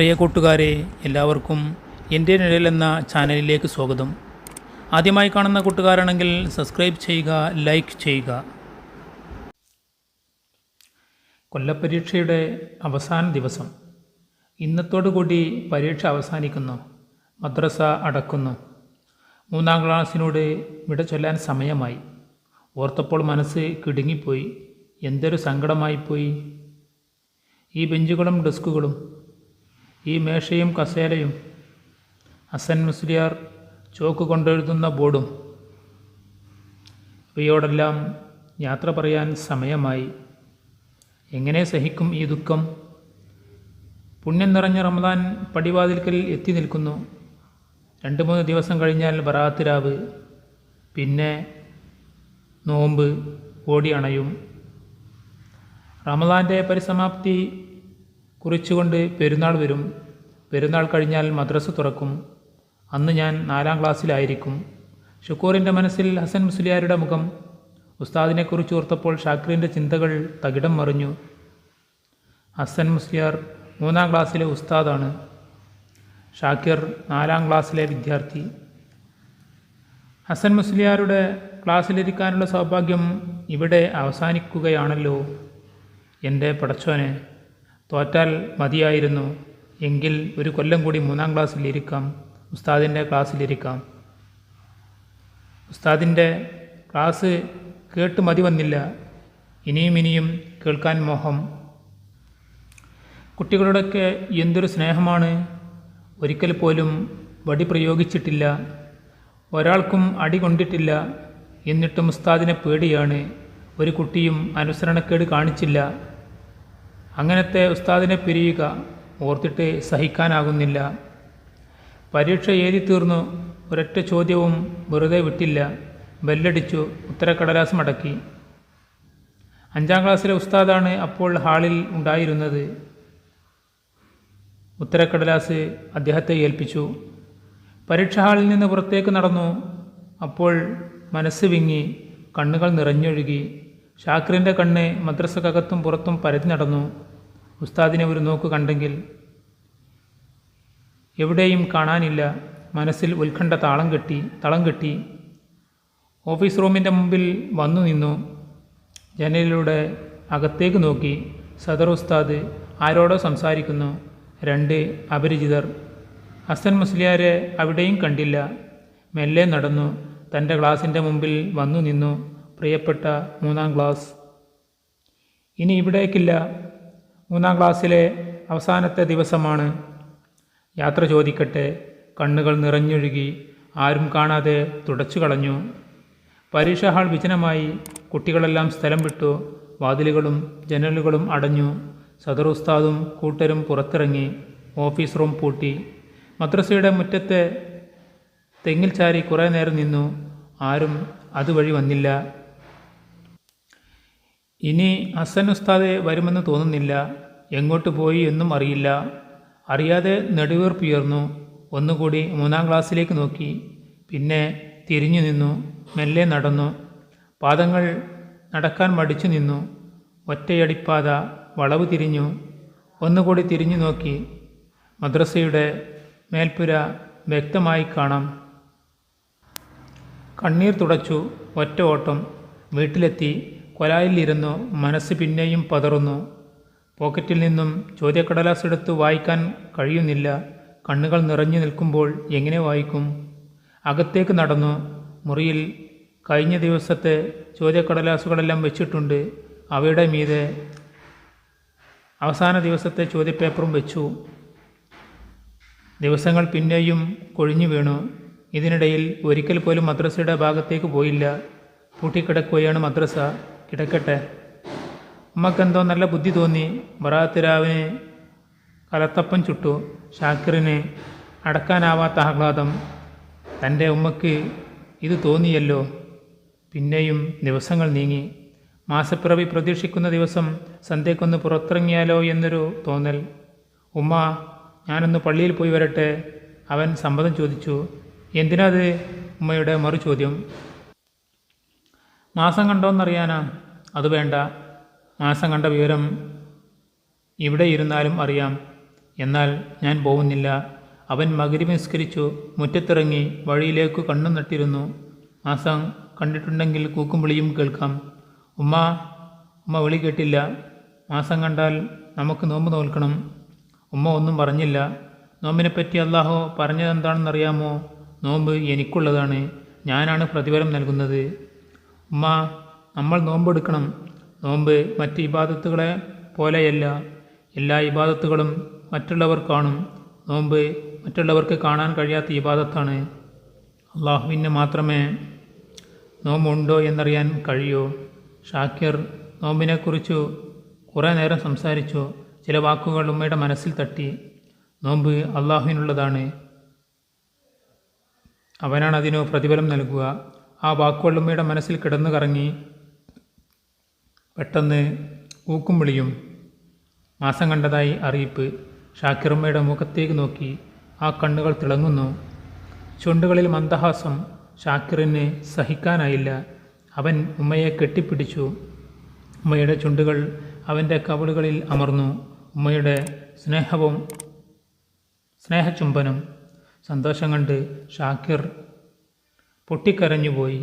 പ്രിയ കൂട്ടുകാരെ, എല്ലാവർക്കും എൻ്റെ നിഴൽ എന്ന ചാനലിലേക്ക് സ്വാഗതം. ആദ്യമായി കാണുന്ന കൂട്ടുകാരാണെങ്കിൽ സബ്സ്ക്രൈബ് ചെയ്യുക, ലൈക്ക് ചെയ്യുക. കൊല്ലപ്പരീക്ഷയുടെ അവസാന ദിവസം. ഇന്നത്തോടുകൂടി പരീക്ഷ അവസാനിക്കുന്നു. മദ്രസ അടക്കുന്നു. 3ാം ക്ലാസ്സിനോട് വിട ചൊല്ലാൻ സമയമായി. ഓർത്തപ്പോൾ മനസ്സ് കിടുങ്ങിപ്പോയി. എന്തൊരു സങ്കടമായിപ്പോയി. ഈ ബെഞ്ചുകളും ഡെസ്കുകളും, ഈ മേശയും കസേരയും, ഹസൻ മുസ്ലിയാർ ചോക്ക് കൊണ്ടെഴുതുന്ന ബോർഡും, ഇവയോടെല്ലാം യാത്ര പറയാൻ സമയമായി. എങ്ങനെ സഹിക്കും ഈ ദുഃഖം? പുണ്യം നിറഞ്ഞ റമദാൻ പടിവാതിൽക്കൽ എത്തി നിൽക്കുന്നു. 2-3 ദിവസം കഴിഞ്ഞാൽ ബറാത്ത് രാവ്, പിന്നെ നോമ്പ് ഓടി അണയും. റമദാൻ്റെ പരിസമാപ്തി കുറിച്ചുകൊണ്ട് പെരുന്നാൾ വരും. പെരുന്നാൾ കഴിഞ്ഞാൽ മദ്രസ തുറക്കും. അന്ന് ഞാൻ 4ാം ക്ലാസ്സിലായിരിക്കും. ഷുക്കൂറിൻ്റെ മനസ്സിൽ ഹസൻ മുസ്ലിയാരുടെ മുഖം. ഉസ്താദിനെക്കുറിച്ച് ഓർത്തപ്പോൾ ഷാക്കിറിൻ്റെ ചിന്തകൾ തകിടം മറിഞ്ഞു. ഹസൻ മുസ്ലിയാർ 3ാം ക്ലാസ്സിലെ ഉസ്താദാണ്. ഷാക്കിർ 4ാം ക്ലാസ്സിലെ വിദ്യാർത്ഥി. ഹസൻ മുസ്ലിയാരുടെ ക്ലാസ്സിലിരിക്കാനുള്ള സൗഭാഗ്യം ഇവിടെ അവസാനിക്കുകയാണല്ലോ. എൻ്റെ പടച്ചോനെ, തോറ്റാൽ മതിയായിരുന്നു. എങ്കിൽ ഒരു കൊല്ലം കൂടി 3ാം ക്ലാസ്സിലിരിക്കാം, ഉസ്താദിൻ്റെ ക്ലാസ്സിലിരിക്കാം. ഉസ്താദിൻ്റെ ക്ലാസ് കേട്ട് മതി വന്നില്ല. ഇനിയും കേൾക്കാൻ മോഹം. കുട്ടികളുടെയൊക്കെ എന്തൊരു സ്നേഹമാണ്. ഒരിക്കൽ പോലും വടി പ്രയോഗിച്ചിട്ടില്ല. ഒരാൾക്കും അടി കൊണ്ടിട്ടില്ല. എന്നിട്ടും ഉസ്താദിനെ പേടിയാണ്. ഒരു കുട്ടിയും അനുസരണക്കേട് കാണിച്ചില്ല. അങ്ങനത്തെ ഉസ്താദിനെ പിരിയുക ഓർത്തിട്ട് സഹിക്കാനാകുന്നില്ല. പരീക്ഷ എഴുതി തീർന്നു. ഒരൊറ്റ ചോദ്യവും വെറുതെ വിട്ടില്ല. ബെല്ലടിച്ചു. ഉത്തരക്കടലാസ് മടക്കി. 5ാം ക്ലാസ്സിലെ ഉസ്താദാണ് അപ്പോൾ ഹാളിൽ ഉണ്ടായിരുന്നത്. ഉത്തരക്കടലാസ് അദ്ദേഹത്തെ ഏൽപ്പിച്ചു. പരീക്ഷാ ഹാളിൽ നിന്ന് പുറത്തേക്ക് നടന്നു. അപ്പോൾ മനസ്സ് വിങ്ങി, കണ്ണുകൾ നിറഞ്ഞൊഴുകി. ഷാക്കിറിൻ്റെ കണ്ണ് മദ്രസക്കകത്തും പുറത്തും പരതി നടന്നു. ഉസ്താദിനെ ഒരു നോക്ക് കണ്ടെങ്കിൽ. എവിടെയും കാണാനില്ല. മനസ്സിൽ ഉത്കണ്ഠ തളം കെട്ടി. ഓഫീസ് റൂമിൻ്റെ മുമ്പിൽ വന്നു നിന്നു. ജനലിലൂടെ അകത്തേക്ക് നോക്കി. സദർ ഉസ്താദ് ആരോടോ സംസാരിക്കുന്നു. 2 അപരിചിതർ. ഹസൻ മുസ്ലിയാരെ അവിടെയും കണ്ടില്ല. മെല്ലെ നടന്നു. തൻ്റെ ക്ലാസിൻ്റെ മുമ്പിൽ വന്നു നിന്നു. പ്രിയപ്പെട്ട 3ാം ക്ലാസ്, ഇനി ഇവിടേക്കില്ല. 3ാം ക്ലാസ്സിലെ അവസാനത്തെ ദിവസമാണ്. യാത്ര ചോദിക്കട്ടെ. കണ്ണുകൾ നിറഞ്ഞൊഴുകി. ആരും കാണാതെ തുടച്ചു കളഞ്ഞു. പരീക്ഷാ ഹാൾ വിജനമായി. കുട്ടികളെല്ലാം സ്ഥലം വിട്ടു. വാതിലുകളും ജനലുകളും അടഞ്ഞു. സദർ ഉസ്താദും കൂട്ടരും പുറത്തിറങ്ങി. ഓഫീസ് റൂം പൂട്ടി. മദ്രസയുടെ മുറ്റത്തെ തെങ്ങിൽ ചാരി കുറേ നേരം നിന്നു. ആരും അതുവഴി വന്നില്ല. ഇനി ഹസൻ ഉസ്താദ് വരുമെന്ന് തോന്നുന്നില്ല. എങ്ങോട്ട് പോയി എന്നും അറിയില്ല. അറിയാതെ നെടുവീർപ്പുയർന്നു. ഒന്നുകൂടി 3ാം ക്ലാസ്സിലേക്ക് നോക്കി. പിന്നെ തിരിഞ്ഞു നിന്നു. മെല്ലെ നടന്നു. പാദങ്ങൾ നടക്കാൻ മടിച്ചു നിന്നു. ഒറ്റയടിപ്പാത. വളവ് തിരിഞ്ഞു. ഒന്നുകൂടി തിരിഞ്ഞു നോക്കി. മദ്രസയുടെ മേൽപ്പുര വ്യക്തമായി കാണാം. കണ്ണീർ തുടച്ചു. ഒറ്റ ഓട്ടം. വീട്ടിലെത്തി. കൊലായിലിരുന്നു. മനസ്സ് പിന്നെയും പതറുന്നു. പോക്കറ്റിൽ നിന്നും ചോദ്യക്കടലാസ് എടുത്ത് വായിക്കാൻ കഴിയുന്നില്ല. കണ്ണുകൾ നിറഞ്ഞു നിൽക്കുമ്പോൾ എങ്ങനെ വായിക്കും? അകത്തേക്ക് നടന്നു. മുറിയിൽ കഴിഞ്ഞ ദിവസത്തെ ചോദ്യക്കടലാസുകളെല്ലാം വെച്ചിട്ടുണ്ട്. അവയുടെ മീതെ അവസാന ദിവസത്തെ ചോദ്യപേപ്പറും വെച്ചു. ദിവസങ്ങൾ പിന്നെയും കൊഴിഞ്ഞു വീണു. ഇതിനിടയിൽ ഒരിക്കൽ പോലും മദ്രസയുടെ ഭാഗത്തേക്ക് പോയില്ല. പൂട്ടിക്കിടക്കുകയാണ് മദ്രസ. കിടക്കട്ടെ. ഉമ്മക്കെന്തോ നല്ല ബുദ്ധി തോന്നി. ബറാത്ത് രാവിനെ കലത്തപ്പം ചുട്ടു. ഷാക്കിറിന് അടക്കാനാവാത്ത ആഹ്ലാദം. തൻ്റെ ഉമ്മക്ക് ഇത് തോന്നിയല്ലോ. പിന്നെയും ദിവസങ്ങൾ നീങ്ങി. മാസപ്പിറവി പ്രതീക്ഷിക്കുന്ന ദിവസം സന്ധ്യക്കൊന്ന് പുറത്തിറങ്ങിയാലോ എന്നൊരു തോന്നൽ. ഉമ്മ, ഞാനൊന്ന് പള്ളിയിൽ പോയി വരട്ടെ. അവൻ സമ്മതം ചോദിച്ചു. എന്തിനാത്? ഉമ്മയുടെ മറു ചോദ്യം. മാസം കണ്ടോന്നറിയാനാ? അത് വേണ്ട. മാസം കണ്ട വിവരം ഇവിടെ ഇരുന്നാലും അറിയാം. എന്നാൽ ഞാൻ പോകുന്നില്ല. അവൻ മഗ്‌രിബ് നിസ്കരിച്ചു മുറ്റത്തിറങ്ങി വഴിയിലേക്കു കണ്ണു നട്ടിരുന്നു. മാസം കണ്ടിട്ടുണ്ടെങ്കിൽ കൂക്കും വിളിയും കേൾക്കാം. ഉമ്മ ഉമ്മ വിളി കേട്ടില്ല. മാസം കണ്ടാൽ നമുക്ക് നോമ്പ് നോൽക്കണം. ഉമ്മ ഒന്നും പറഞ്ഞില്ല. നോമ്പിനെപ്പറ്റി അല്ലാഹു പറഞ്ഞതെന്താണെന്നറിയാമോ? നോമ്പ് എനിക്കുള്ളതാണ്, ഞാനാണ് പ്രതിഫലം നൽകുന്നത്. ഉമ്മ, നമ്മൾ നോമ്പെടുക്കണം. നോമ്പ് മറ്റ് ഇബാദത്തുകളെ പോലെയല്ല. എല്ലാ ഇബാദത്തുകളും മറ്റുള്ളവർ കാണും. നോമ്പ് മറ്റുള്ളവർക്ക് കാണാൻ കഴിയാത്ത ഇബാദത്താണ്. അള്ളാഹുവിന് മാത്രമേ നോമ്പുണ്ടോ എന്നറിയാൻ കഴിയൂ. ഷാക്കിർ നോമ്പിനെക്കുറിച്ചു കുറേ നേരം സംസാരിച്ചു. ചില വാക്കുകൾ ഉമ്മയുടെ മനസ്സിൽ തട്ടി. നോമ്പ് അള്ളാഹുവിനുള്ളതാണ്, അവനാണ് അതിനു പ്രതിഫലം നൽകുക. ആ വാക്കുകൾ ഉമ്മയുടെ മനസ്സിൽ കിടന്നു കറങ്ങി. പെട്ടെന്ന് ഊക്കും വിളിയും. മാസം കണ്ടതായി അറിയിപ്പ്. ഷാക്കിർ ഉമ്മയുടെ മുഖത്തേക്ക് നോക്കി. ആ കണ്ണുകൾ തിളങ്ങുന്നു. ചുണ്ടുകളിൽ മന്ദഹാസം. ഷാക്കിറിന് സഹിക്കാനായില്ല. അവൻ ഉമ്മയെ കെട്ടിപ്പിടിച്ചു. ഉമ്മയുടെ ചുണ്ടുകൾ അവൻ്റെ കവിളുകളിൽ അമർന്നു. ഉമ്മയുടെ സ്നേഹചുംബനം. സന്തോഷം കണ്ട് ഷാക്കിർ പൊട്ടിക്കരഞ്ഞുപോയി.